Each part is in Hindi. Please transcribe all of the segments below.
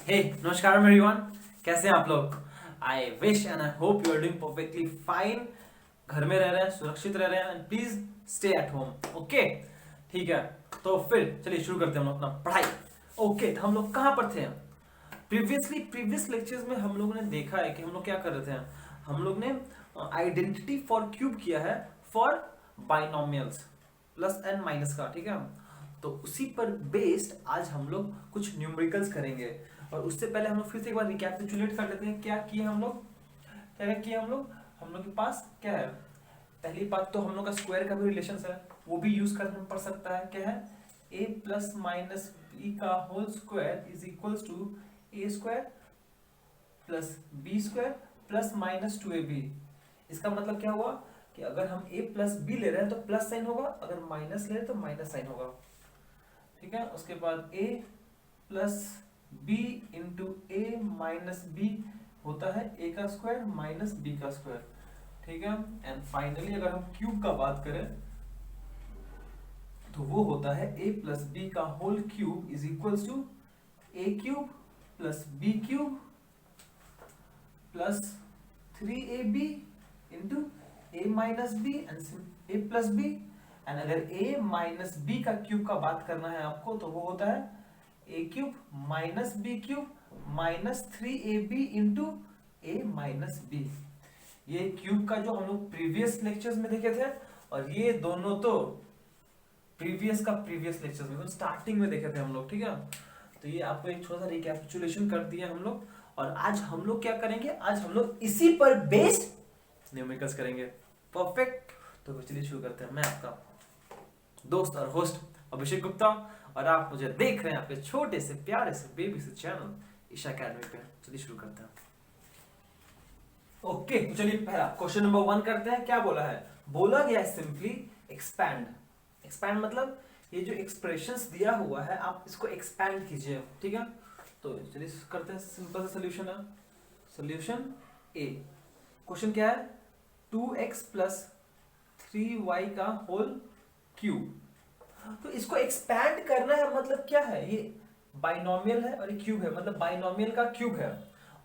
हे नमस्कार एवरीवन, कैसे हैं आप लोग। I wish and I hope you are doing perfectly fine. घर में रह रहे हैं, सुरक्षित रह रहे हैं and please stay at home. Okay, ठीक है। तो फिर चलिए शुरू करते हैं हम लोग अपना पढ़ाई। ओके, तो हम लोग कहाँ पर थे। प्रीवियस लेक्चर्स में हम लोगों ने देखा है कि हम लोग क्या कर रहे थे। हम लोग ने आइडेंटिटी फॉर क्यूब किया है for binomials plus and minus का, ठीक है। तो उसी पर बेस्ड आज हम लोग कुछ न्यूमेरिकल्स करेंगे। और उससे पहले हम लोग फिर से एक बार रिकैपिचुलेट कर लेते हैं क्या किए हम लोग। क्या किए हम लोग के पास क्या है। पहली बात तो हम लोग का स्क्वायर का भी रिलेशन है, वो भी यूज करना पड़ सकता है। क्या है, a प्लस माइनस बी का whole square is equals to a square plus b square plus minus 2ab। इसका मतलब क्या हुआ कि अगर हम a प्लस बी ले रहे हैं तो प्लस साइन होगा, अगर माइनस ले रहे हैं तो माइनस साइन होगा, ठीक है। उसके बाद a plus b into a minus b होता है a का स्क्वायर माइनस b का स्क्वायर, ठीक है। एंड फाइनली अगर हम क्यूब का बात करें तो वो होता है a प्लस बी का whole cube is equals to a cube plus b cube plus 3ab into a minus b and a plus b. And अगर a माइनस बी का क्यूब का बात करना है आपको तो वो होता है a cube minus b cube minus 3ab into a minus b. ये क्यूब का जो हम लोग प्रीवियस लेक्चर्स में देखे थे, और ये दोनों तो प्रीवियस लेक्चर्स में स्टार्टिंग में देखे थे हम लोग, ठीक है। तो ये आपको एक छोटा सा रिकैपिचुलेशन कर दिया हम लोग। और आज हम लोग क्या करेंगे, आज हम लोग इसी पर बेस्ड न्यूमेरिकल्स करेंगे। परफेक्ट, तो चलिए शुरू करते हैं। मैं आपका दोस्त और होस्ट अभिषेक गुप्ता, और आप मुझे देख रहे हैं आपके छोटे से प्यारे से बेबी से चैनल ईशा अकेडमी पे। चलिए शुरू करते हैं। ओके, तो चलिए पहला क्वेश्चन नंबर 1 करते हैं। क्या बोला है, बोला गया है सिंपली एक्सपैंड। एक्सपैंड मतलब ये जो एक्सप्रेशंस दिया हुआ है आप इसको एक्सपैंड कीजिए, ठीक है। तो चलिए करते हैं, सिंपल सा सोल्यूशन है। सोल्यूशन ए, क्वेश्चन क्या है, 2x प्लस 3y का होल क्यूब। तो इसको एक्सपैंड करना है, मतलब क्या है, ये बाइनोमियल है और ये क्यूब है, मतलब बाइनोमियल का क्यूब है।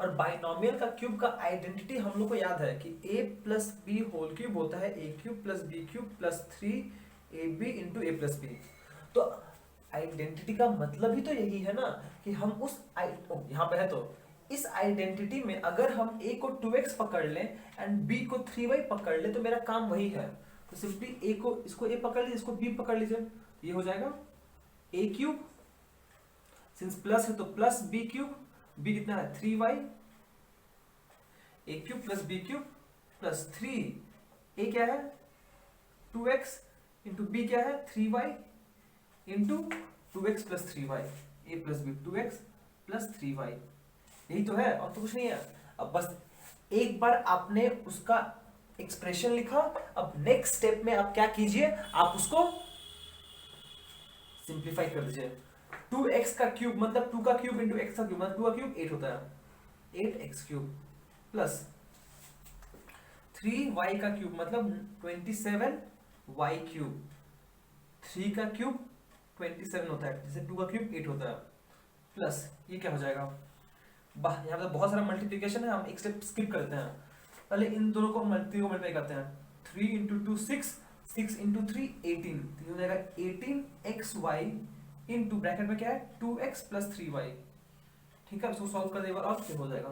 और बाइनोमियल का क्यूब का आइडेंटिटी हम लोग को याद है कि a plus b whole cube होता है a cube plus b cube plus 3ab into a plus b. तो आइडेंटिटी का मतलब ही तो यही है ना कि हम उस यहाँ पे है, तो इस आइडेंटिटी में अगर हम a को 2x पकड़ लें एंड b को 3y पकड़ लें तो मेरा काम वही है। तो सिंपली a को, इसको a पकड़ लीजिए, इसको b पकड़ लीजिए, ये हो जाएगा a क्यूब, सिंस प्लस है तो प्लस b क्यूब, b कितना है 3y, a cube plus b cube plus 3, a क्या है 2x इंटू b क्या है 3y into 2x plus 3y, a plus b 2x plus 3y, यही तो है और तो कुछ नहीं है। अब बस एक बार आपने उसका एक्सप्रेशन लिखा, अब नेक्स्ट स्टेप में आप क्या कीजिए, आप उसको सिंप्लीफाई कर दीजिए। 2x का क्यूब मतलब 2 का क्यूब इंटू x का क्यूब मतलब 2 का क्यूब 8 होता है, 8x क्यूब प्लस 3y का क्यूब मतलब 27y क्यूब, 3 का क्यूब 27 होता है, जैसे 2 का क्यूब 8 होता है, प्लस ये क्या हो जाएगा, यहाँ पे बहुत सारा मल्टीप्लिकेशन है, हम एक स्टेप स्किप करते हैं। पहले इन दोनों को मल्टीप्लाई करते हैं, 3 इंटू 2 6, 6 इंटू 3 18, तो ये हो जाएगा 18xy इंटू ब्रैकेट में क्या है 2x प्लस 3y, ठीक है। उसको सॉल्व कर देगा और क्या हो जाएगा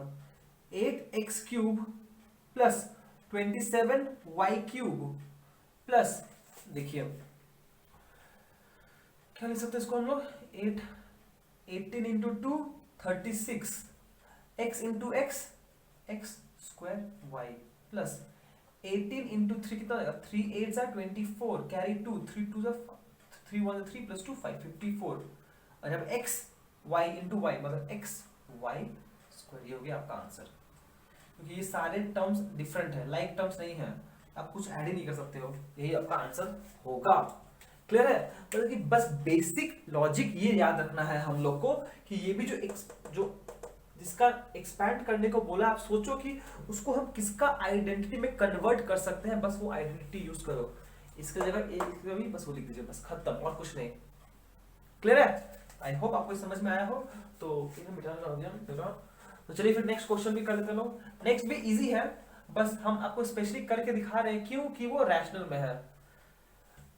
8x cube plus 27y cube plus, देखिए क्या लिख सकते हैं इसको हम लोग, 18 into 2 36, x into x x square y plus 18 into 3 कितना आएगा, 3 8 जा 24, कैरी 2, 3 2 जा 3 1 3 प्लस 2 5 54, और जब x y इंटू y मतलब x y स्क्वायर, ये हो गया आपका आंसर। क्योंकि ये सारे टर्म्स डिफरेंट है, लाइक टर्म्स नहीं है, आप कुछ ऐड ही नहीं कर सकते हो, यही आपका आंसर होगा। क्लियर है, मतलब कि बस बेसिक लॉजिक ये याद रखना है हम लोग को कि ये भी जो जिसका एक्सपैंड करने को बोला, आप सोचो कि उसको हम किसका आइडेंटिटी में कन्वर्ट कर सकते हैं, बस वो आइडेंटिटी यूज करो। इसके जगह भी बस वो लिख दीजिए, बस खत्म, और कुछ नहीं। क्लियर है। आई होप आपको समझ में आया हो। तो इन्हें मिटाना हो गया। तो चलिए फिर नेक्स्ट क्वेश्चन भी कर लेते लोग। नेक्स्ट भी इजी है, बस हम आपको स्पेशली करके दिखा रहे हैं क्योंकि वो रैशनल में है,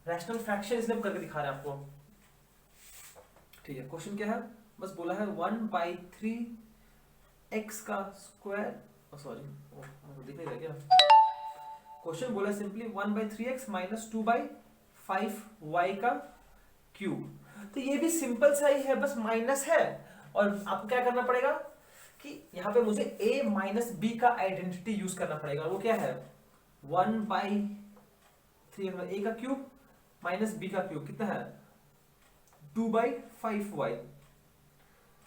रैशनल फ्रैक्शन इसलिए हम करके दिखा रहे हैं आपको। ठीक है, क्वेश्चन क्या है, बस बोला है 1/3 x का स्क्वायर, सॉरी दिख नहीं रहा क्या क्वेश्चन, बोला सिंपली 1/3x माइनस 2/5 y का क्यूब। तो ये भी सिंपल सा ही है, बस माइनस है, और आपको क्या करना पड़ेगा कि यहाँ पे मुझे a माइनस b का आइडेंटिटी यूज करना पड़ेगा। वो क्या है 1/3 a का क्यूब माइनस b का क्यूब कितना है 2/5y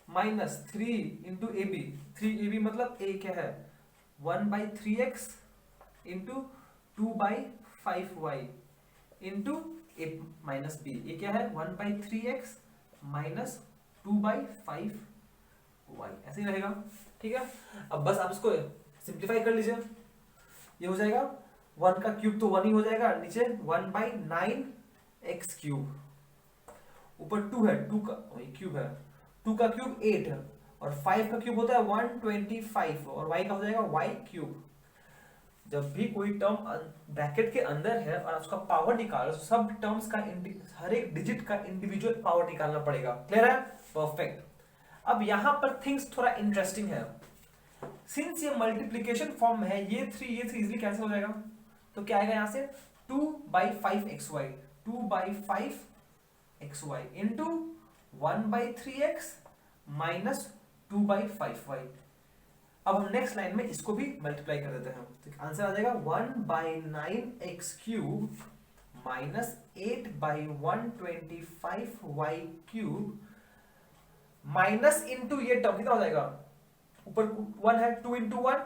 minus 3 into A B, 3ab मतलब a क्या है 1/3x into 2/5y into a minus b, ये क्या है 1/3x माइनस 2/5y, ऐसे ही रहेगा। ठीक है, अब बस आप इसको सिंप्लीफाई कर लीजिए, ये हो जाएगा 1 का क्यूब तो 1 ही हो जाएगा, नीचे 1/9x क्यूब, ऊपर 2 है, 2 का क्यूब है, 2 का क्यूब 8 है, और 5 का क्यूब होता है 125, और y का हो जाएगा y क्यूब। जब भी कोई टर्म ब्रैकेट के अंदर है और उसका पावर निकालो, सब टर्म्स का हर एक डिजिट का इंडिविजुअल पावर निकालना पड़ेगा। क्लियर है? परफेक्ट। अब यहां पर थिंग्स थोड़ा इंटरेस्टिंग है, सिंस ये मल्टीप्लीकेशन फॉर्म में है, ये 3 इजीली कैंसिल हो जाएगा, तो क्या आएगा यहां से 2/5xy, 2/5xy into 1/3x minus 2/5y। अब हम नेक्स्ट लाइन में इसको भी मल्टीप्लाई कर देते हैं, तो आंसर आ जाएगा 1/9x cube minus 8/125y cube minus into ये टर्म कितना हो जाएगा, ऊपर 1 है, 2 इंटू 1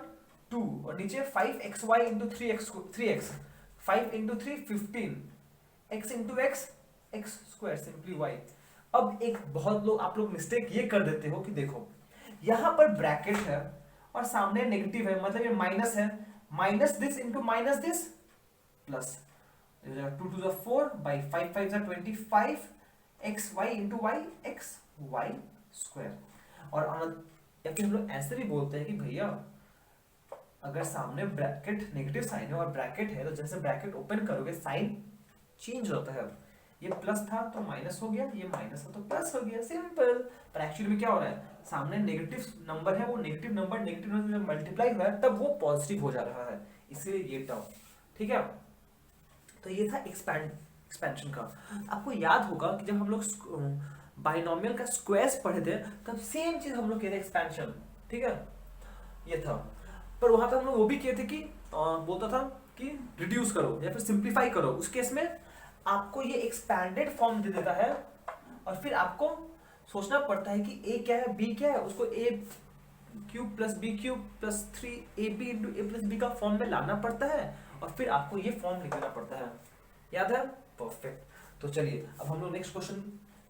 2, और नीचे 5xy into 3x 5 into 3 15, x into x x square simply y। अब एक बहुत लोग आप लोग मिस्टेक ये कर देते हो कि देखो यहां पर ब्रैकेट है और सामने नेगेटिव है, मतलब ये माइनस है, minus this into minus this plus 2 to the 4 by 5 5 are 25 xy into y x y square. और या फिर हम लोग ऐसे भी बोलते हैं कि भैया अगर सामने ब्रैकेट नेगेटिव साइन है और ब्रैकेट है, तो जैसे ब्रैकेट ओपन करोगे साइन चेंज होता है, ये प्लस था तो माइनस हो गया, ये माइनस था तो प्लस हो गया, सिंपल। पर एक्चुअली में क्या हो रहा है, सामने नेगेटिव नंबर है, वो नेगेटिव नंबर जब मल्टीप्लाई हुआ है तब वो पॉजिटिव हो जा रहा है, इसलिए ये टर्म। ठीक है, तो ये था एक्सपेंशन का। आपको याद होगा कि जब हम लोग बाइनोमियल का स्क्वायर्स पढ़े थे तब सेम चीज हम लोग किए थे, एक्सपेंशन। ठीक है, ये था, पर वहां पे हम लोग वो भी किए थे कि बोलता था कि रिड्यूस करो या फिर सिंप्लीफाई करो, उस केस में आपको ये एक्सपैंडेड फॉर्म दे देता है, और फिर आपको सोचना पड़ता है कि a क्या है b क्या है, उसको a cube plus b cube plus 3ab into a plus b का फॉर्म में लाना पड़ता है, और फिर आपको ये फॉर्म लिखना पड़ता है। याद है? परफेक्ट। तो चलिए अब हम लोग नेक्स्ट क्वेश्चन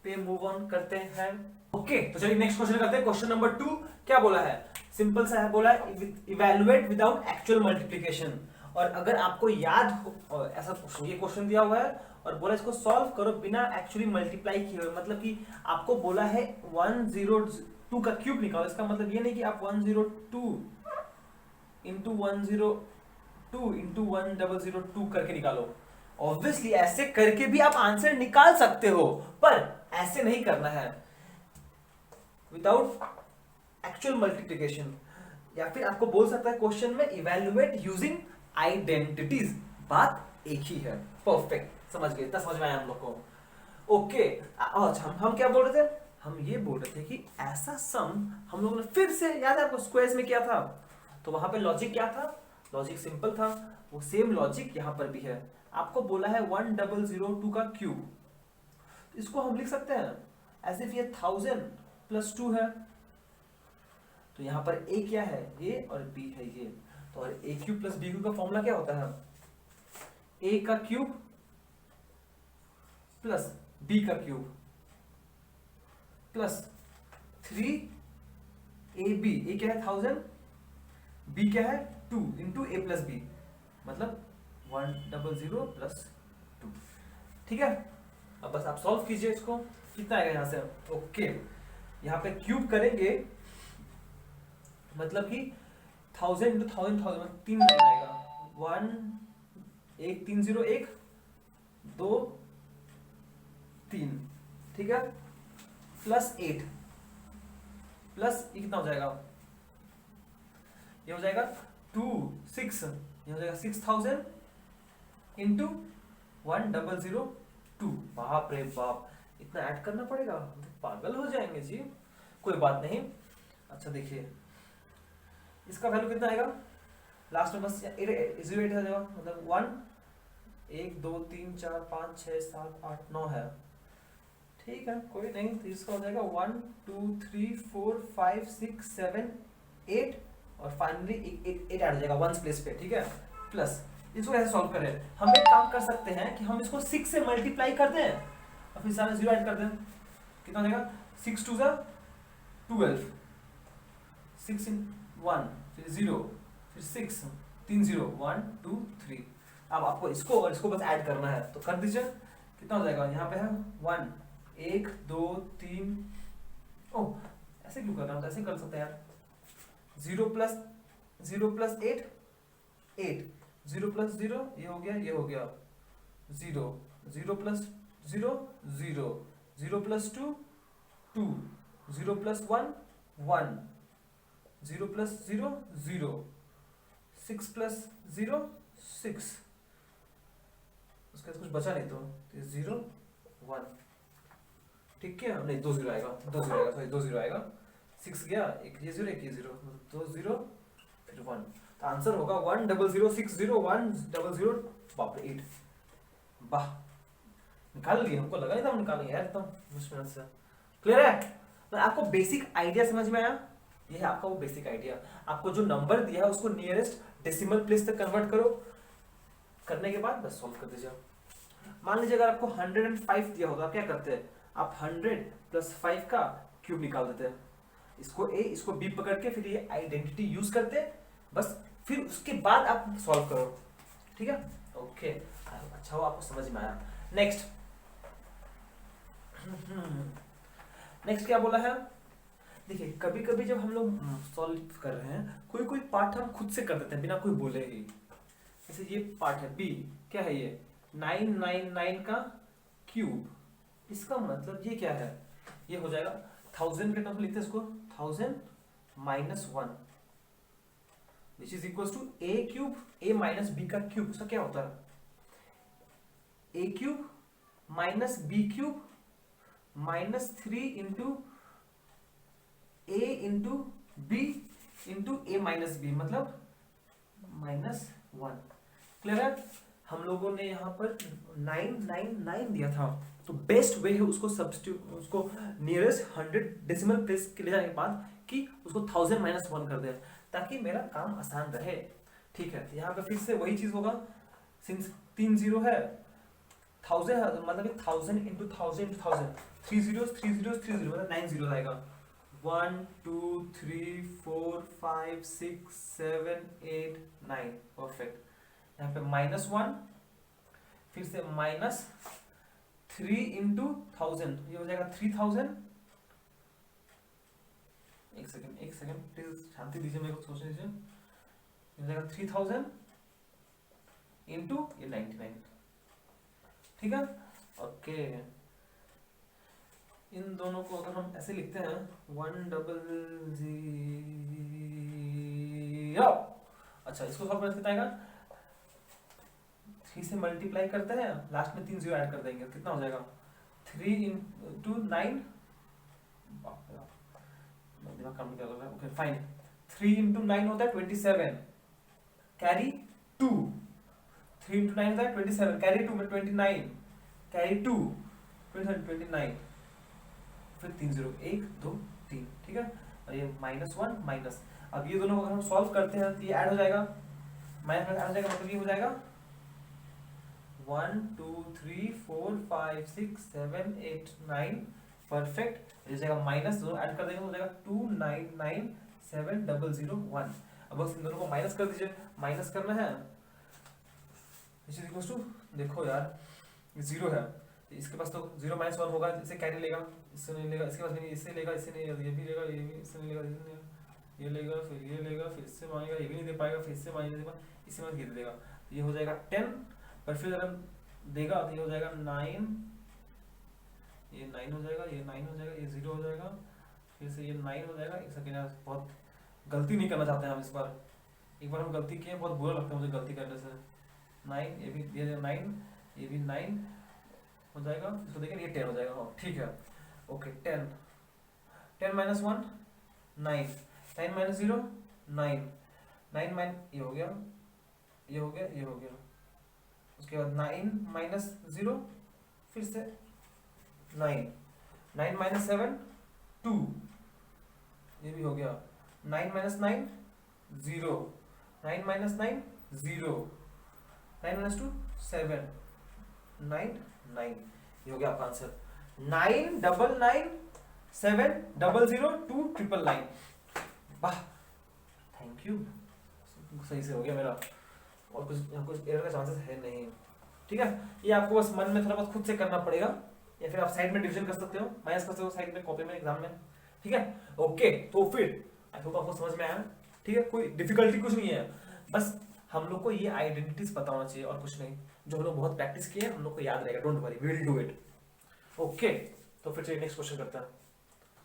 पे मूव ऑन करते हैं। ओके, तो चलिए नेक्स्ट क्वेश्चन करते हैं। क्वेश्चन नंबर 2 क्या बोला है, सिंपल सा है, बोला है इवैल्यूएट विदाउट एक्चुअल मल्टीप्लिकेशन। और अगर आपको याद हो ऐसा ये क्वेश्चन दिया हुआ है और बोला इसको सॉल्व करो बिना एक्चुअली मल्टीप्लाई किए हुए, मतलब कि आपको बोला है 102 का क्यूब निकालो, इसका मतलब ये नहीं कि आप 102 इंटू 102 इंटू 1002 करके निकालो। ऑब्वियसली ऐसे करके भी आप आंसर निकाल सकते हो, पर ऐसे नहीं करना है विदाउट एक्चुअल मल्टीप्लिकेशन। या फिर आपको बोल सकता है क्वेश्चन में इवैल्यूएट यूजिंग आइडेंटिटीज, बात एक ही है। परफेक्ट, समझ गए, इतना समझ में आया हम लोग को। ओके, अच्छा हम क्या बोल रहे थे, हम ये बोल रहे थे कि ऐसा सम हम लोगों ने फिर से, याद है आपको स्क्वायर्स में किया था, तो वहां पे लॉजिक क्या था, लॉजिक सिंपल था, वो सेम लॉजिक यहां पर भी है। आपको बोला है 1002 का क्यूब, इसको हम लिख सकते हैं एज इफ ये 1000 प्लस 2 है, तो यहां पर a क्या है, ये, और b है ये, तो और a cube plus b cube का फॉर्मूला क्या होता है, a का क्यूब प्लस b का क्यूब प्लस 3ab, a क्या है 1000, b क्या है 2 इंटू a प्लस b, मतलब 100 प्लस 2। ठीक है, अब बस आप सॉल्व कीजिए इसको, कितना आएगा यहाँ से। ओके, यहाँ पे क्यूब करेंगे मतलब कि 1000 इंटू 1000 1000 3 9 आएगा। 1 1 3 0 1 2 3, ठीक है, प्लस 8 प्लस ये कितना हो जाएगा, ये हो जाएगा 2 6, ये हो जाएगा 6000 इंटू 1002। बाप रे बाप, इतना ऐड करना पड़ेगा, हम तो पागल हो जाएंगे जी। कोई बात नहीं। अच्छा देखिए इसका वैल्यू कितना आएगा, लास्ट में बस 0 8 आ जाएगा, मतलब 1 1 2 3 4 5 6 7 8 9 है, ठीक है कोई नहीं। तो इसका हो जाएगा 1 2 3 4 5 6 7 8 और फाइनली एक 8 ऐड हो जाएगा वंस प्लेस पे, ठीक है। प्लस इसको कैसे सॉल्व करें, हम एक काम कर सकते हैं कि हम इसको 6 से मल्टीप्लाई कर दें और फिर सारा 0 ऐड कर दें, कितना हो जाएगा 6 2 12, 6 in 1 फिर 0 फिर 6 3 0 1 2 3। अब आपको इसको और इसको बस ऐड करना है, तो कर दीजिए, कितना हो जाएगा, यहाँ पे है 1 1 2 3, ओह ऐसे क्यों कर रहा हूँ, ऐसे कर सकते हैं यार, 0 प्लस 8 8 0 प्लस 0 ये हो गया 0 0 plus 0 0 0 plus 2 2 0 plus 1 1 0 plus 0 0 6 plus 0 6, उसका कुछ बचा नहीं तो 0 1, ठीक है, नहीं 2 0 आएगा, 2 0 आएगा, सॉरी 2 0 आएगा, 6 गया, एक ये 0 एक ये 0, 2 0 फिर 1, तो आंसर होगा 1 0 0 6 0 1 0 0, बाप रे 8। वाह निकाल लिए, हमको लगा नहीं था हम निकालेंगे यार एकदम मुश्किल से। क्लियर है, तो आपको बेसिक आइडिया समझ में आया, ये है आपका वो बेसिक आइडिया। आपको जो नंबर दिया है उसको नियरेस्ट डेसिमल प्लेस तक कन्वर्ट करो, करने के बाद बस सॉल्व कर दीजिए। मान लीजिए अगर आपको 105 दिया होगा, क्या करते हैं आप 100 प्लस 5 का क्यूब निकाल देते हैं, इसको ए इसको बी पकड़ के फिर ये आइडेंटिटी यूज करते हैं बस, फिर उसके बाद आप सॉल्व करो, ठीक है। ओके अच्छा हो आपको समझ में आया। नेक्स्ट नेक्स्ट क्या बोला है, देखिए कभी कभी जब हम लोग सॉल्व कर रहे हैं कोई कोई पार्ट हम खुद से कर देते हैं बिना कोई बोले ही, जैसे ये पार्ट है बी, क्या है ये 999 का क्यूब, इसका मतलब ये क्या है, ये हो जाएगा 1000 के टर्म में लिखते हैं इसको 1000 minus 1 which is equal to a cube a minus b का क्यूब, उसका क्या होता है a cube minus b cube minus 3 into a into b into a minus b, मतलब -1। क्लियर है, हम लोगों ने यहाँ पर 999 दिया था, तो बेस्ट वे है उसको सब्स्टिट्यूट, उसको नियरेस्ट 100 डेसिमल प्लेस के ले जाने के बाद कि उसको 1000 माइनस 1 कर दे, ताकि मेरा काम आसान रहे, ठीक है। यहाँ पे फिर से वही चीज होगा, सिंस 3 0 है 1000 है, मतलब 1000 into 1000 into 1000, 3 zeros 3 zeros 3 zeros, मतलब 9 zeros आएगा, 1 2 3 4 5 6 7 8 9, परफेक्ट। यहाँ पे -1 फिर से -3 इंटू 1000, ये हो जाएगा 3000। एक सेकेंड प्लीज शांति दीजिए, मेरे को सोचने दीजिए। ये हो जाएगा 3000 इंटू ये 99, ठीक है। ओके इन दोनों को अगर हम ऐसे लिखते हैं 100, अच्छा इसको सॉल्व करने कितना आएगा, 3 से मल्टीप्लाई करते हैं, लास्ट में 3 0 ऐड कर देंगे, कितना हो जाएगा 3 इंटू 9, दिमाग काम नहीं कर रहा है, ओके फाइन, 3 इंटू 9 होता है 27, कैरी 2, 3 इंटू 9 होता है 27, कैरी 2 में 29, कैरी 2 29, फिर 3 0 1 2 3, ठीक है। और ये -1 माइनस, अब ये दोनों को अगर हम सॉल्व करते हैं तो ये ऐड हो जाएगा, माइनस ऐड हो जाएगा, मतलब ये हो जाएगा 1 2 3 4 5 6 7 8 9, परफेक्ट। ये जाएगा माइनस, दोनों ऐड कर देंगे तो हो जाएगा 299701। अब बस इन दोनों को माइनस कर दीजिए, माइनस करना है, देखो यार 0 है, इसके पास तो 0 - 1 होगा, इसे कैरी लेगा, इससे नहीं लेगा, इसके पास नहीं, इससे लेगा, इससे नहीं, ये भी लेगा, ये भी इससे नहीं लेगा, इससे नहीं लेगा, ये लेगा, फिर ये लेगा, फिर इससे मांगेगा, ये भी नहीं दे पाएगा, फिर इससे मांगेगा, नहीं दे पाएगा, इससे मत दे देगा, तो ये हो जाएगा 10, पर फिर अगर देगा तो ये हो जाएगा 9, ये 9 हो जाएगा, ये 9 हो जाएगा, ये 0 हो जाएगा, फिर से ये 9 हो जाएगा। एक सेकेंड यार, बहुत गलती नहीं करना चाहते हैं हम इस बार, एक बार हम गलती किए, बहुत बुरा लगता है मुझे गलती करने से। 9, ये भी ये 9, ये भी 9 हो जाएगा, इसको देखें ये 10 हो जाएगा। हाँ ठीक है, ओके 10, 10 - 1 9, 9 - 0 9, 9 माइन ये हो गया, ये हो गया, ये हो गया, उसके बाद 9 - 0 फिर से 9, 9 - 7 2, ये भी हो गया, 9 - 9 0, 9 - 9 0, 9 - 2 7, 9 9, ये हो गया आपका आंसर। 9 9 9 7 0 0 2 9 9। वाह, थैंक यू, सही से हो गया मेरा, और कुछ एरर का चांसेस है नहीं। ठीक है, ये आपको बस मन में थोड़ा बहुत खुद से करना पड़ेगा, या फिर आप साइड में डिवीजन कर सकते हो, माइनस कर सकते हो साइड में, कॉपी में, एग्जाम में। ठीक है, ओके, तो फिर आई होप आपको समझ में आया। ठीक है, कोई डिफिकल्टी कुछ नहीं है, बस हम लोग को ये आइडेंटिटीज पता होना चाहिए और कुछ नहीं। जो हम लोग बहुत प्रैक्टिस किए हम लोग को याद रहेगा, don't worry, we will do it. Okay, तो फिर चलिए नेक्स्ट क्वेश्चन करते हैं।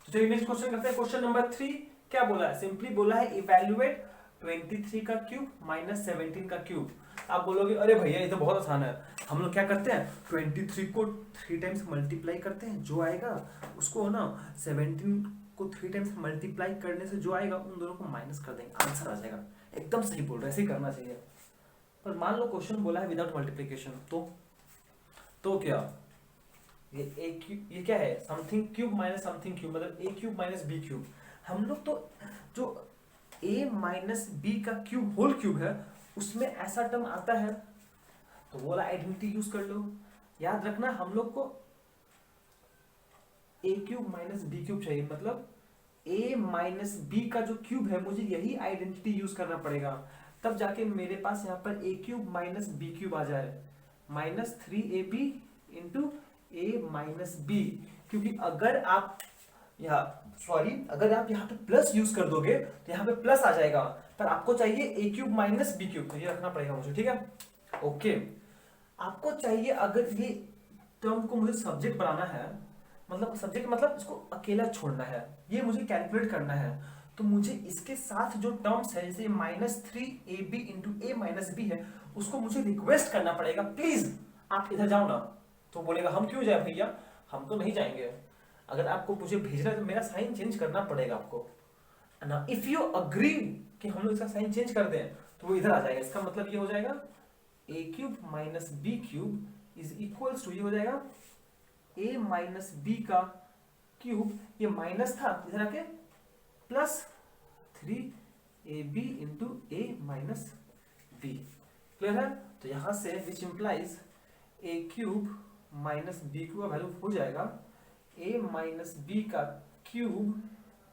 तो चलिए नेक्स्ट क्वेश्चन करते हैं। क्वेश्चन नंबर 3 क्या बोला है? सिंपली बोला है इवैल्यूएट 23 का क्यूब माइनस 17 का क्यूब। आप बोलोगे अरे भैया ये तो बहुत आसान है, हम लोग क्या करते हैं 23 को 3 टाइम्स मल्टीप्लाई करते हैं, जो आएगा उसको ना 17 को 3 टाइम्स मल्टीप्लाई करने से जो आएगा उन दोनों को माइनस कर देंगे, आंसर आ जाएगा। एकदम सही बोल रहे, ऐसे ही करना चाहिए। पर मान लो क्वेश्चन बोला है विदाउट मल्टीप्लिकेशन, तो क्या ये क्या है, something cube minus something cube, मतलब ए क्यूब माइनस बी क्यूब। हम लोग तो जो a माइनस बी का क्यूब होल क्यूब है उसमें ऐसा टर्म आता है, तो वो वाला आइडेंटिटी यूज कर लो। याद रखना हम लोग को a cube minus b cube चाहिए, मतलब a माइनस बी का जो क्यूब है मुझे यही आइडेंटिटी यूज करना पड़ेगा, तब जाके मेरे पास यहाँ पर a cube minus b cube आ जाए, minus 3ab into a minus b. क्योंकि अगर आप अगर आप यहाँ पे प्लस यूज कर दोगे तो यहाँ पे प्लस आ जाएगा, पर आपको चाहिए a cube minus b cube, तो ये रखना पड़ेगा मुझे। ठीक है, ओके, आपको चाहिए अगर ये टर्म को मुझे सब्जेक्ट बनाना है, मतलब सब्जेक्ट मतलब इसको अकेला छोड़ना है, ये मुझे कैलकुलेट करना है, तो मुझे इसके साथ जो टर्म्स है जैसे minus 3ab into a minus B है उसको मुझे रिक्वेस्ट करना पड़ेगा, प्लीज आप इधर जाओ ना। तो बोलेगा हम क्यों जाए भैया, हम तो नहीं जाएंगे, अगर आपको मुझे भेजना है तो मेरा साइन चेंज करना पड़ेगा आपको ना। इफ यू अग्री कि हम लोग इसका साइन चेंज कर दें तो वो इधर आ जाएगा, इसका मतलब ये हो जाएगा a cube minus b cube is equals to, ये हो जाएगा a माइनस बी का क्यूब, ये माइनस था इधर आके plus 3ab into a minus b. Clear है? तो यहां से which implies a cube minus b cube का वैल्यू हो जाएगा a माइनस बी का cube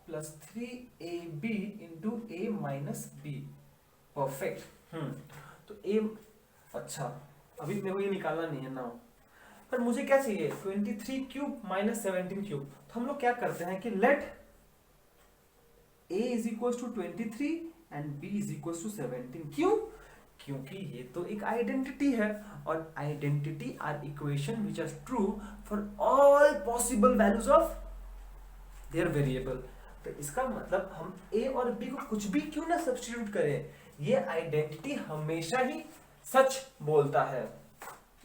plus 3ab into a minus b. Perfect. तो a, अच्छा अभी मेरे को ये निकालना नहीं है ना, पर मुझे क्या चाहिए 23 क्यूब माइनस 17 क्यूब। तो हम लोग क्या करते हैं कि let a is equal to 23 and b is equal to 17। क्यों? क्योंकि ये तो एक आइडेंटिटी है और identity are equation which are true for all possible values of their variable. तो इसका मतलब हम a और b को कुछ भी क्यों ना सब्स्टिट्यूट करें, ये आइडेंटिटी हमेशा ही सच बोलता है।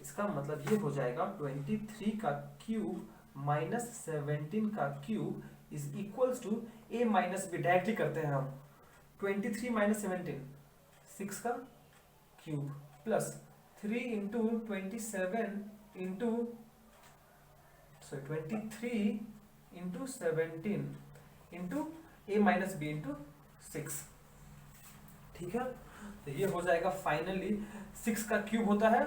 इसका मतलब ये हो जाएगा 23 का क्यूब माइनस 17 का cube is equals to a minus b. Directly करते हैं हम 23 माइनस 17 6 का cube plus 3 into 27 into 23 into 17 into a minus b into 6। ठीक है, तो ये हो जाएगा फाइनली 6 का क्यूब होता है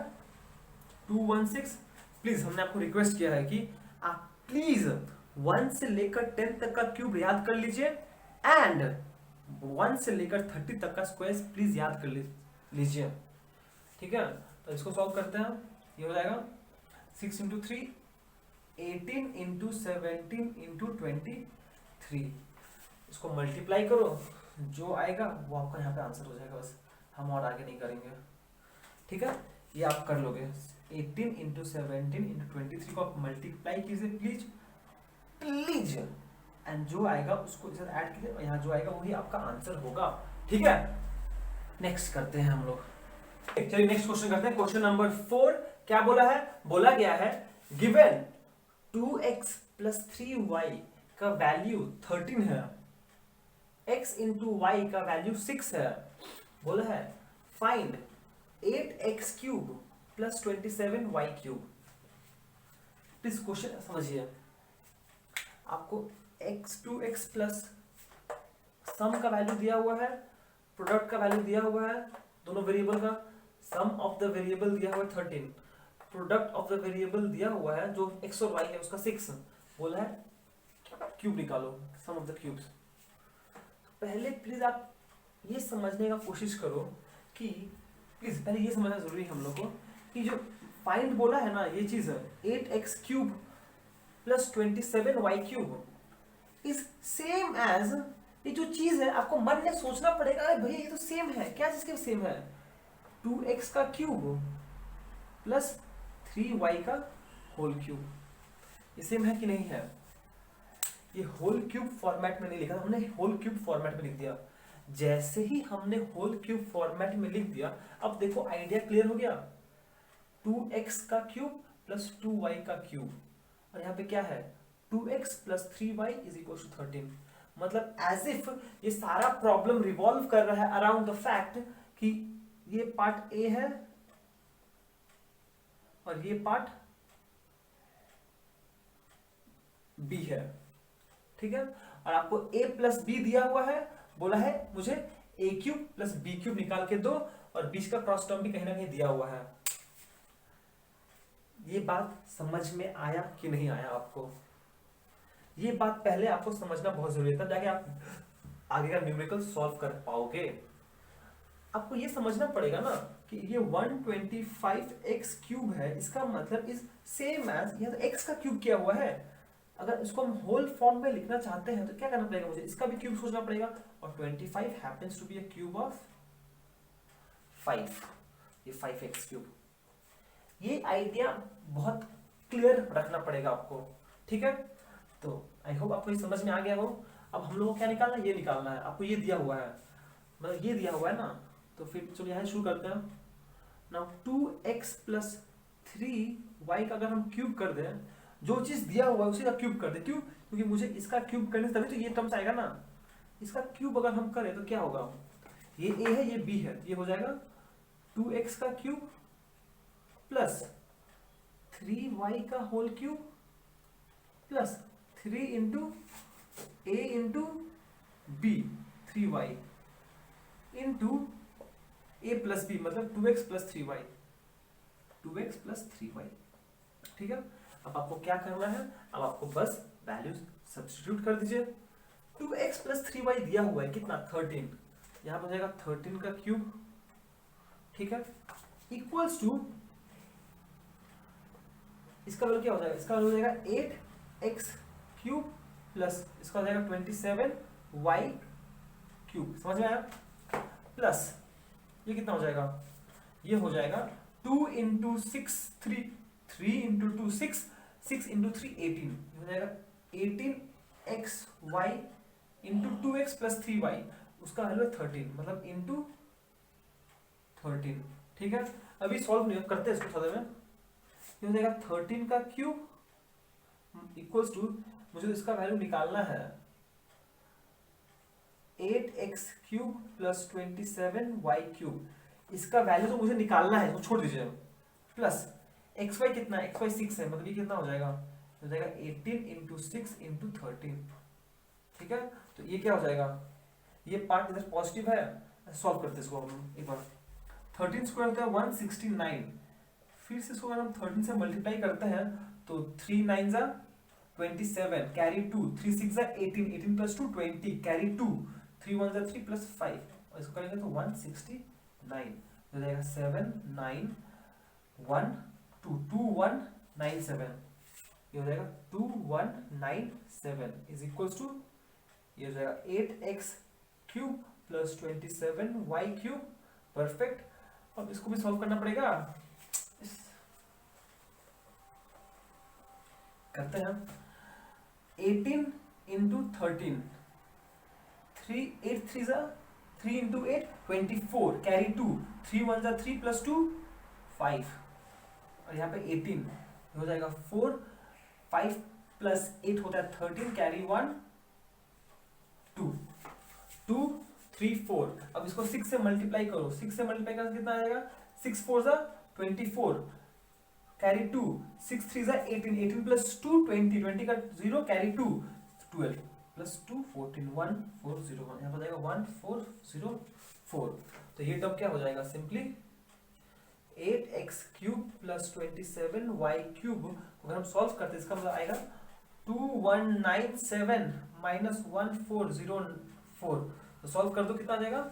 216। प्लीज हमने आपको रिक्वेस्ट किया है कि आप प्लीज 1 से लेकर 10 तक का क्यूब याद कर लीजिए एंड 1 से लेकर 30 तक का स्क्वायर प्लीज याद कर लीजिए। ठीक है, तो इसको सॉल्व करते हैं। ये हो जाएगा 6 इंटू 3 18 इंटू 17 इंटू 23, इसको मल्टीप्लाई करो, जो आएगा वो आपका यहाँ पे आंसर हो जाएगा। बस हम और आगे नहीं करेंगे, ठीक है, ये आप कर लोगे। 18 इंटू 17 इंटू 23 को आप मल्टीप्लाई कीजिए प्लीज प्लीज, एंड जो आएगा उसको इधर ऐड कीजिए, और यहाँ जो आएगा वही आपका आंसर होगा, ठीक है। नेक्स्ट करते हैं हम लोग, चलिए नेक्स्ट क्वेश्चन करते हैं। क्वेश्चन नंबर 4 क्या बोला है, बोला गया है गिवन 2x प्लस 3y का वैल्यू 13 है, x इंटू वाई का वैल्यू 6 है, बोला है find 8x cube plus 27y cube. Please question समझिए, आपको x2x प्लस सम का वैल्यू दिया हुआ है, प्रोडक्ट का वैल्यू दिया हुआ है, दोनों वेरिएबल का सम ऑफ द वेरिएबल दिया हुआ है 13, प्रोडक्ट ऑफ द वेरिएबल दिया हुआ है जो x और y है उसका 6, बोला है क्यूब निकालो, सम ऑफ द क्यूब्स। पहले प्लीज आप ये समझने का कोशिश करो कि प्लीज पहले ये समझना जरूरी है हम लोग को कि जो फाइंड बोला है ना, ये चीज है 8x cube plus 27y cube is same as, ये जो चीज है आपको मन में सोचना पड़ेगा, अरे भैया ये तो सेम है, क्या चीज के सेम है, 2x का क्यूब प्लस 3y का होल क्यूब, ये सेम है कि नहीं है। ये होल क्यूब फॉर्मेट में नहीं लिखा, हमने होल क्यूब फॉर्मेट में लिख दिया। जैसे ही हमने होल क्यूब फॉर्मेट में लिख दिया, अब देखो आइडिया क्लियर हो गया, 2x का क्यूब प्लस 2y का क्यूब, और यहाँ पे क्या है 2x plus 3y is equal to 13, मतलब एज इफ ये सारा प्रॉब्लम रिवॉल्व कर रहा है अराउंड द फैक्ट कि ये पार्ट ए है और ये पार्ट बी है, ठीक है, और आपको a प्लस बी दिया हुआ है, बोला है मुझे a cube plus b cube निकाल के दो, और बीच का क्रॉस टर्म भी कहीं ना कहीं दिया हुआ है। ये बात समझ में आया कि नहीं आया आपको, ये बात पहले आपको समझना बहुत जरूरी है, तब जाके आप आगे का न्यूमेरिकल सॉल्व कर पाओगे। आपको ये समझना पड़ेगा ना कि ये 125x क्यूब है, इसका मतलब इज सेम एज, यहाँ तो x का क्यूब किया हुआ है, अगर इसको हम होल फॉर्म में लिखना चाहते हैं तो क्या करना पड़ेगा, मुझे इसका भी क्यूब सोचना पड़ेगा, और 25 happens to be a cube of 5, ये 5x क्यूब। ये आइडिया बहुत क्लियर रखना पड़ेगा आपको, ठीक है। तो आई होप आपको ये समझ में आ गया हो। अब हम लोग को क्या निकालना है, ये निकालना है, आपको ये दिया हुआ है, मतलब ये दिया हुआ है ना, तो फिर चलो यहाँ शुरू करते हैं। नाउ 2x प्लस 3y का अगर हम क्यूब कर दें, जो चीज दिया हुआ है उसी का क्यूब कर दे, क्यों, क्योंकि मुझे इसका क्यूब करने से तभी तो ये टर्म्स आएगा ना, इसका क्यूब अगर हम करें तो क्या होगा, ये a है ये b है, ये हो जाएगा 2x का क्यूब प्लस 3y का whole cube plus 3 into a into b 3y into a plus b, मतलब 2x plus 3y, 2x plus 3y, ठीक है। अब आपको क्या करना है, अब आपको बस वैल्यूज सब्स्टिट्यूट कर दीजिए। 2x प्लस 3y दिया हुआ है कितना 13, यहाँ पर हो जाएगा 13 का क्यूब, ठीक है, इक्वल्स टू, इसका वैल्यू क्या हो जाएगा, इसका वैल्यू हो जाएगा 8x क्यूब प्लस इसका हो जाएगा 27y क्यूब, समझ में आया, प्लस ये कितना हो जाएगा, ये हो जाएगा 2 इंटू 6 3 इंटू 2 6 इंटू 3 18, हो जाएगा 18xy into 2x plus 3y, उसका वैल्यू है 13, मतलब इंटू 13, ठीक है। अभी सॉल्व नहीं करते इसको थोड़ा में, ये हो जाएगा 13 का क्यूब इक्वल्स टू, मुझे इसका वैल्यू निकालना है 8x cube plus 27y cube, इसका वैल्यू तो मुझे निकालना है, तो छोड़ दीजिए, प्लस xy कितना है, xy 6 है, मतलब ये कितना हो जाएगा, हो जाएगा 18 इंटू 6 इंटू 13, ठीक है। तो ये क्या हो जाएगा, ये पार्ट इधर पॉजिटिव है, सॉल्व करते हैं इसको हम एक बार, 13 स्क्वायर होता है 169, फिर से इसको अगर हम 13 से मल्टीप्लाई करते हैं तो 3 9 जा 27 कैरी 2, 3 6 जा 18, 18 प्लस 2 20 कैरी 2, 3 1 जा 3 प्लस 5, और इसको करेंगे तो 169 हो जाएगा 7 9 1 2 2 1 9 7, ये हो जाएगा 2197 इज इक्वल्स टू, ये हो जाएगा 8x cube plus 27y cube. Perfect. अब इसको भी सॉल्व करना पड़ेगा, करते हैं। 18 इंटू 13, 8 3 3 इंटू 8 24, कैरी 2, 3 1 3 प्लस 2 5, और यहाँ पे 18 हो जाएगा 4, 5 प्लस 8 होता है 13, कैरी 1 2 2 3 4। अब इसको 6 से मल्टीप्लाई करो, 6 से मल्टीप्लाई करके कितना आएगा, 6 4 24, कैरी 2, 6 3 18, 18 प्लस 2 20, 20 का 0, कैरी 2 12 प्लस 2 14, 1401, यहाँ पर जाएगा 1404। तो ये टर्म क्या हो जाएगा, simply 8x cube plus 27y cube. अगर हम सॉल्व करते हैं इसका मतलब आएगा 2197 माइनस 1404। तो सॉल्व कर दो, कितना आ जाएगा,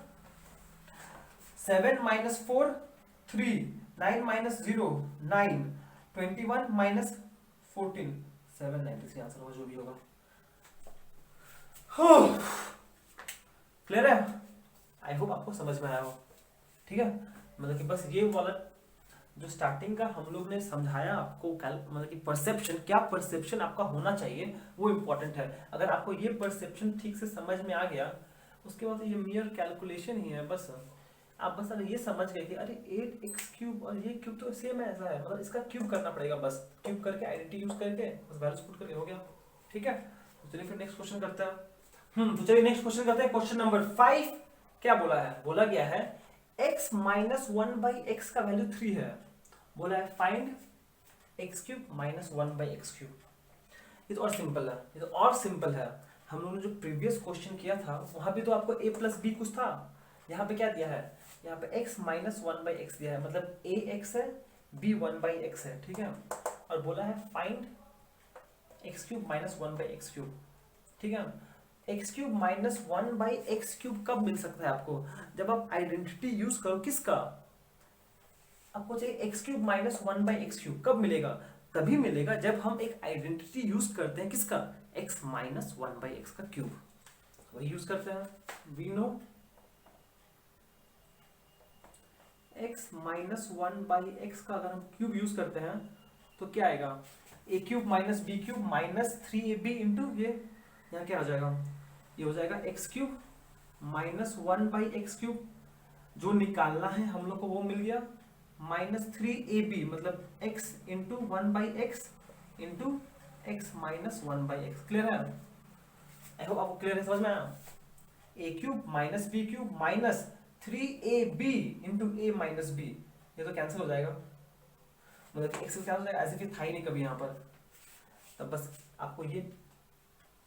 7 माइनस 4 3, 9 माइनस 0 9, 21 माइनस 14 793 आंसर होगा जो भी होगा। क्लियर है? आई होप आपको समझ में आया हो। ठीक है, मतलब कि बस ये वाला जो स्टार्टिंग का हम लोग ने समझाया आपको, मतलब कि परसेप्शन, क्या परसेप्शन आपका होना चाहिए वो इंपॉर्टेंट है। अगर आपको ये परसेप्शन ठीक से समझ में आ गया, उसके बाद ये मियर कैलकुलेशन ही है। बस आप बस अगर ये समझ गए कि अरे 8x क्यूब और ये क्यूब तो सेम है, ऐसा है, मतलब इसका क्यूब करना पड़ेगा, बस क्यूब करके आइडेंटिटी यूज करके बस वैल्यूज पुट करके हो गया। ठीक है, तो चलिए फिर नेक्स्ट क्वेश्चन करते हैं। तो चलिए नेक्स्ट क्वेश्चन करते हैं। क्वेश्चन नंबर 5 क्या बोला है, बोला गया है x माइनस 1/x का वैल्यू 3 है। बोला है find x cube minus 1/x cube. ये तो और सिंपल है, ये तो और सिंपल है। हम लोगों ने जो प्रीवियस क्वेश्चन किया था वहां भी तो आपको a प्लस बी कुछ था, यहाँ पे क्या दिया है, यहाँ पे x माइनस 1/x दिया है, मतलब ax है, b 1/x है। ठीक है, और बोला है find x cube minus 1/x cube. ठीक है, x cube minus 1/x cube कब मिल सकता है आपको, जब आप आइडेंटिटी यूज करो। किसका, आपको चाहिए x cube minus 1/x cube. कब मिलेगा, तभी मिलेगा जब हम एक आइडेंटिटी यूज करते हैं। किसका, x माइनस 1/x का क्यूब, वही यूज करते हैं। We know x minus 1/x का अगर हम क्यूब यूज करते हैं तो क्या आएगा, a cube minus b cube minus 3ab into ये, यहाँ क्या हो जाएगा, ये हो जाएगा x cube minus 1/x cube. जो निकालना है हम लोग को वो मिल गया, माइनस 3ab मतलब x into 1/x into x minus 1/x। Clear है? आई होप आपको क्लियर है, समझ में आया। a cube minus b cube minus 3ab into a minus b, ये तो कैंसिल हो जाएगा, मतलब x कैंसिल हो जाएगा, ऐसे फिर था ही नहीं कभी यहाँ पर। तब बस आपको ये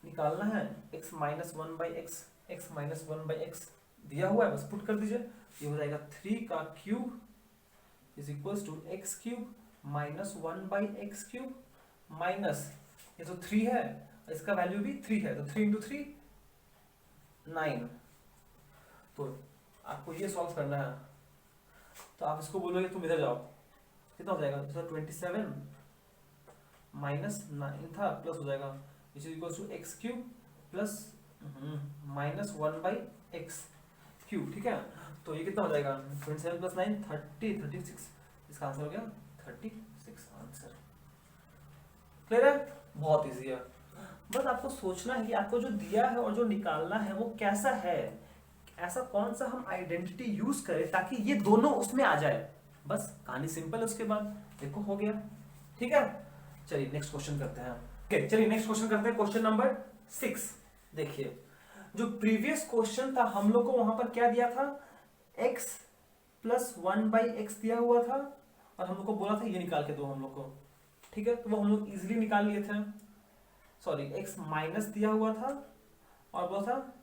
निकालना है, x minus 1/x, x minus 1/x दिया हुआ है, बस पुट कर दीजिए। ये हो जाएगा 3 का cube is equals to x cube minus 1/x cube minus, ये तो 3 है, इसका वैल्यू भी 3 है, तो 3 इंटू 3 9। तो आपको ये सॉल्व करना है, तो आप इसको बोलोगे तुम इधर जाओ, कितना हो जाएगा, 27 माइनस 9 था, प्लस हो जाएगा which is equals to x cube plus minus 1/x cube. ठीक है, तो ये कितना हो जाएगा, 27 प्लस 9 36, इसका आंसर हो गया 36 आंसर। क्लियर है? बहुत इजी है, बस आपको सोचना है कि आपको जो दिया है और जो निकालना है वो कैसा है, ऐसा कौन सा हम आइडेंटिटी यूज करें ताकि ये दोनों उसमें आ जाए। बस कहानी सिंपल है, उसके बाद देखो हो गया। ठीक है, चलिए नेक्स्ट क्वेश्चन करते हैं। चलिए नेक्स्ट क्वेश्चन करते हैं, क्वेश्चन नंबर 6। देखिए जो प्रीवियस क्वेश्चन था हम लोग को वहां पर क्या दिया था, x प्लस 1/x दिया हुआ था और हम लोग को बोला था ये निकाल के दो हम लोग को। ठीक है, तो वो हम लोग इजिली निकाल लिए थे। सॉरी, x माइनस दिया हुआ था और बोला था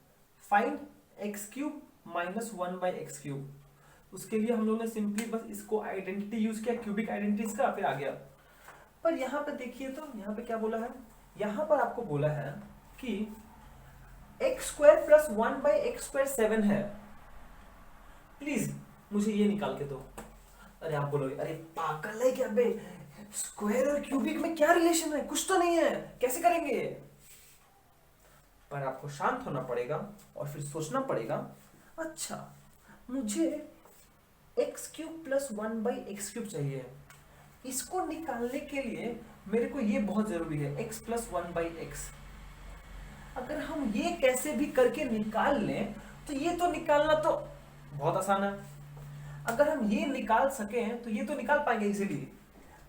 find x cube minus 1/x cube. उसके लिए हम लोग ने सिंपली बस इसको आइडेंटिटी यूज किया, क्यूबिक आइडेंटिटी का, फिर आ गया। पर यहाँ पे देखिए, तो यहाँ पे क्या बोला है, यहाँ पर आपको बोला है कि x square plus 1/x square 7 है, प्लीज मुझे ये निकाल के दो। अरे आप बोलोगे अरे पागल है क्या बे, स्क्वायर और क्यूबिक में क्या रिलेशन है, कुछ तो नहीं है, कैसे करेंगे? पर आपको शांत होना पड़ेगा और फिर सोचना पड़ेगा, अच्छा मुझे एक्स क्यूब प्लस 1/x³ चाहिए, इसको निकालने के लिए मेरे को ये बहुत जरूरी है x प्लस 1/x। अगर हम ये कैसे भी करके निकाल लें तो ये तो निकालना तो बहुत आसान है। अगर हम ये निकाल सकें तो ये तो निकाल पाएंगे इजीली।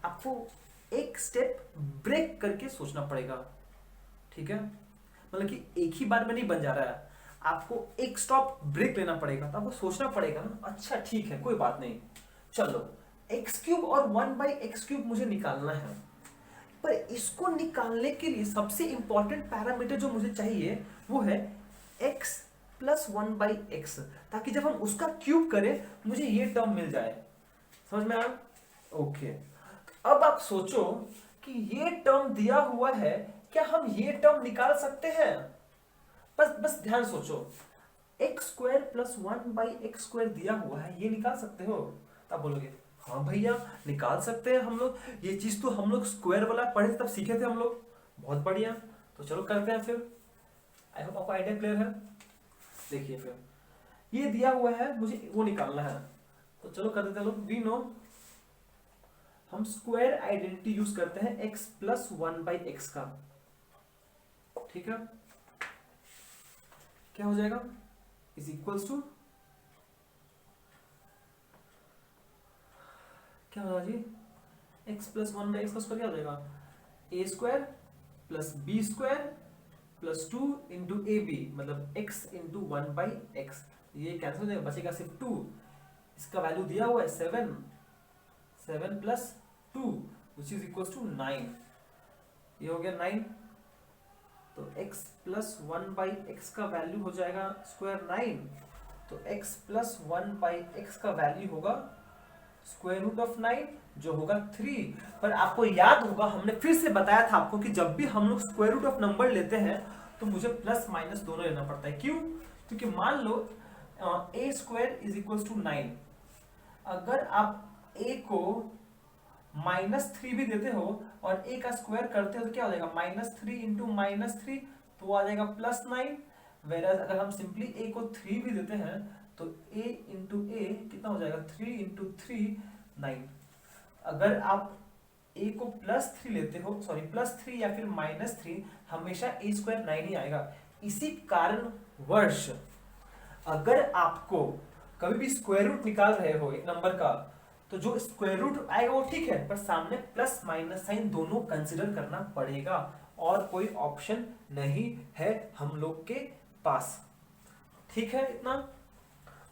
आपको एक स्टेप ब्रेक करके सोचना पड़ेगा, ठीक है? मतलब कि एक ही बार में नहीं बन जा रहा है, आपको एक स्टॉप ब्रेक लेना पड़ेगा। तो आपको सोचना पड़ेगा ना, अच्छा ठीक है कोई बात नहीं, चलो x³ और 1/x³ मुझे निकालना है, पर इसको निकालने के लिए सबसे इंपॉर्टेंट पैरामीटर जो मुझे चाहिए वो है x प्लस 1/x, ताकि जब हम उसका क्यूब करें मुझे ये टर्म मिल जाए। समझ में आया? ओके, अब आप सोचो कि ये टर्म दिया हुआ है, क्या हम ये टर्म निकाल सकते हैं? बस ध्यान सोचो, x² प्लस 1/x² दिया हुआ है, ये निकाल सकते हो? तब बोलोगे हाँ भैया निकाल सकते हैं हम लोग, ये चीज तो हम लोग स्क्वायर वाला पढ़े तब सीखे थे हम लोग, बहुत बढ़िया, तो चलो करते हैं फिर। आई होप आपको आइडिया क्लियर है। देखिए फिर ये दिया हुआ है, मुझे वो निकालना है, तो चलो करते चलो। वी नो, हम स्क्वायर आइडेंटिटी यूज करते हैं x प्लस 1/x का, ठीक है? क्या हो जाएगा? इज इक्वल्स टू क्या होगा जी, x प्लस 1/x का स्क्वायर क्या हो जाएगा? a² plus b² plus 2 into ab, मतलब x इंटू 1/x। ये कैंसिल हो जाएगा, बचेगा सिर्फ 2। इसका वैल्यू दिया हुआ है 7 plus 2 which is equal to 9। ये हो गया 9, तो x प्लस 1/x का वैल्यू हो जाएगा स्क्वायर 9, तो x प्लस 1/x का वैल्यू होगा स्क्वायर रूट ऑफ 9 जो होगा 3। पर आपको याद होगा हमने फिर से बताया था आपको कि जब भी हम लोग स्क्वायर रूट ऑफ नंबर लेते हैं तो मुझे प्लस माइनस दोनों लेना पड़ता है। क्यों? क्योंकि मान लो a² इज इक्वल टू 9, अगर आप a को -3 भी देते हो और a का स्क्वायर करते हो तो क्या हो जाएगा? -3 इंटू -3, तो वो आ जाएगा +9। वेराज अगर हम सिंपली a को 3 भी देते हैं तो a इंटू a कितना हो जाएगा? 3 इंटू 3 9। अगर आप a को +3 लेते हो, सॉरी +3 या फिर -3, हमेशा a² 9 ही आएगा। इसी कारण वर्ष अगर आपको कभी भी स्क्वायर रूट निकाल रहे हो एक नंबर का, तो जो स्क्वायर रूट आएगा वो ठीक है, पर सामने प्लस माइनस साइन दोनों कंसिडर करना पड़ेगा, और कोई ऑप्शन नहीं है हम लोग के पास। ठीक है इतना?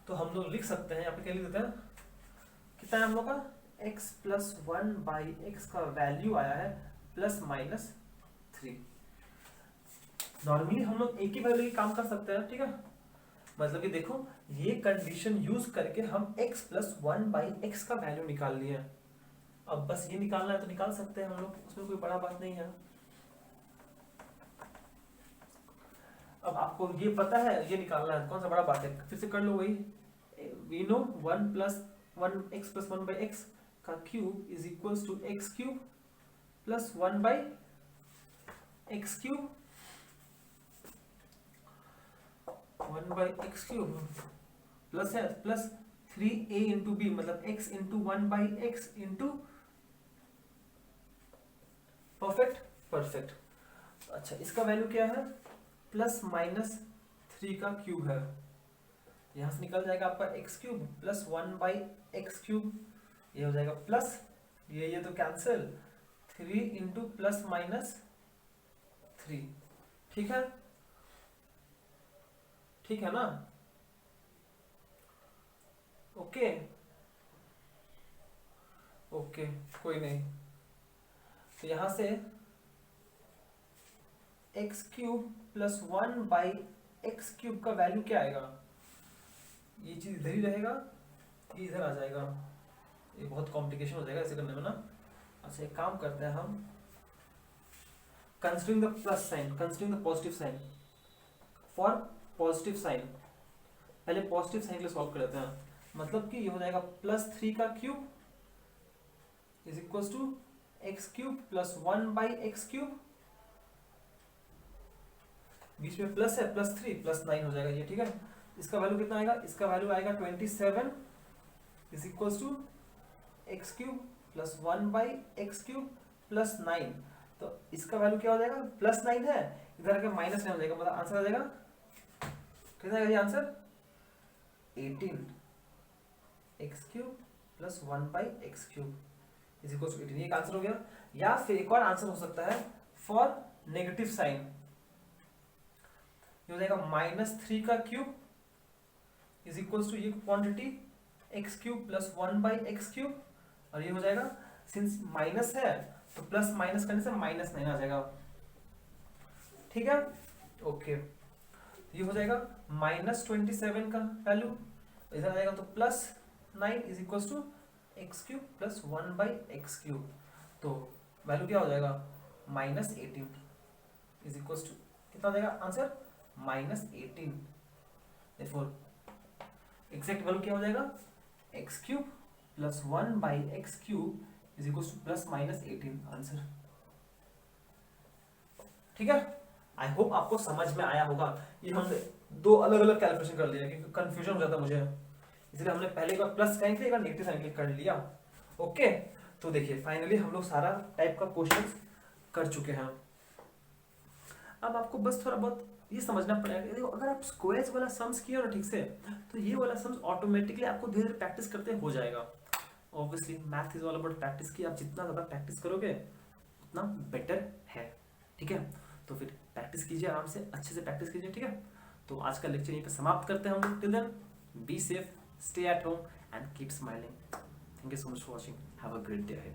तो हम लोग लिख सकते हैं, यहाँ पे क्या लिख देते हैं, कितना है हम लोग का? x प्लस 1/x का वैल्यू आया है +-3। नॉर्मली हम लोग एक ही वैल्यू काम कर सकते हैं, ठीक है? मतलब कि देखो ये कंडीशन यूज करके हम x प्लस 1/x का वैल्यू निकाल लिए। अब बस ये निकालना है तो निकाल सकते हैं हम लोग, उसमें कोई बड़ा बात नहीं है। अब आपको ये पता है ये निकालना है, कौन सा बड़ा बात है, फिर से कर लो वही। We know 1x plus 1/x का cube is equals to x³ plus 1/x³ 1/x³ plus है प्लस 3a इंटू b, मतलब x into 1/x into, perfect. अच्छा इसका वैल्यू क्या है? +-3 का क्यूब है, यहां से निकल जाएगा आपका x³ प्लस 1/x³, ये हो जाएगा प्लस, ये तो कैंसिल, 3 इंटू +-3। ठीक है? ठीक है ना? ओके कोई नहीं। तो यहां से x³ प्लस 1/x³ का वैल्यू क्या आएगा? ये चीज इधर ही रहेगा, ये इधर आ जाएगा, ये बहुत कॉम्प्लिकेशन हो जाएगा ऐसे करने में ना। अच्छा एक काम करते हैं हम, considering the plus sign, considering the positive sign, for positive sign पहले पॉजिटिव साइन के लिए सॉल्व कर लेते हैं। मतलब कि ये हो जाएगा +3 का cube is equal to x cube plus 1/x³, बीच में प्लस है, +3 +9 हो जाएगा ये, ठीक है। इसका वैल्यू कितना आएगा, इसका वैल्यू आएगा 27 is equal to x³ plus 1/x³ plus 9। तो इसका वैल्यू क्या हो जाएगा, +9 है, इधर आके -9 हो जाएगा, मतलब आंसर आ जाएगा कितना आएगा ये answer, 18 x³ plus 1/x³ is equal to 18, ये एक आंसर हो गया। या फिर एक और आंसर हो सकता है फॉर नेगेटिव साइन, ये हो जाएगा -3 का क्यूब इज इक्वल टू ये क्वांटिटी x³ प्लस 1/x³, और ये हो जाएगा सिंस माइनस है तो प्लस माइनस करने से -9 आ जाएगा, ठीक है। ओके, ये हो जाएगा -27 का वैल्यू इधर आ जाएगा, तो +9 is equal to x³ plus 1/x³, तो वैल्यू क्या हो जाएगा, -18 इज इक्वल टू कितना हो जाएगा आंसर, -18। देयरफॉर एग्जैक्ट वैल्यू क्या हो जाएगा, x³ plus 1/x³ is equal to +-18 answer, ठीक है। आई होप आपको समझ में आया होगा। ये हमने दो अलग अलग कैलकुलेशन कर लिया क्योंकि कंफ्यूजन हो जाता मुझे, इसलिए हमने पहले एक बार प्लस साइन किया, एक बार नेगेटिव साइन कर लिया। ओके, तो देखिए फाइनली हम लोग सारा टाइप का क्वेश्चन कर चुके हैं। अब आपको बस थोड़ा बहुत ये समझना पड़ेगा, देखो अगर आप स्क्वायर्स वाला सम्स किए हो ना ठीक से, तो ये वाला सम्स ऑटोमेटिकली आपको धीरे धीरे प्रैक्टिस करते हो जाएगा। Obviously math is all about practice की, आप जितना ज़्यादा प्रैक्टिस करोगे उतना बेटर है, ठीक है। तो फिर प्रैक्टिस कीजिए, आराम से अच्छे से प्रैक्टिस कीजिए, ठीक है। तो आज का लेक्चर यहीं पे समाप्त करते हैं हम लोग। Till then be safe, stay at home and keep smiling. Thank you so much for watching, have a great day ahead.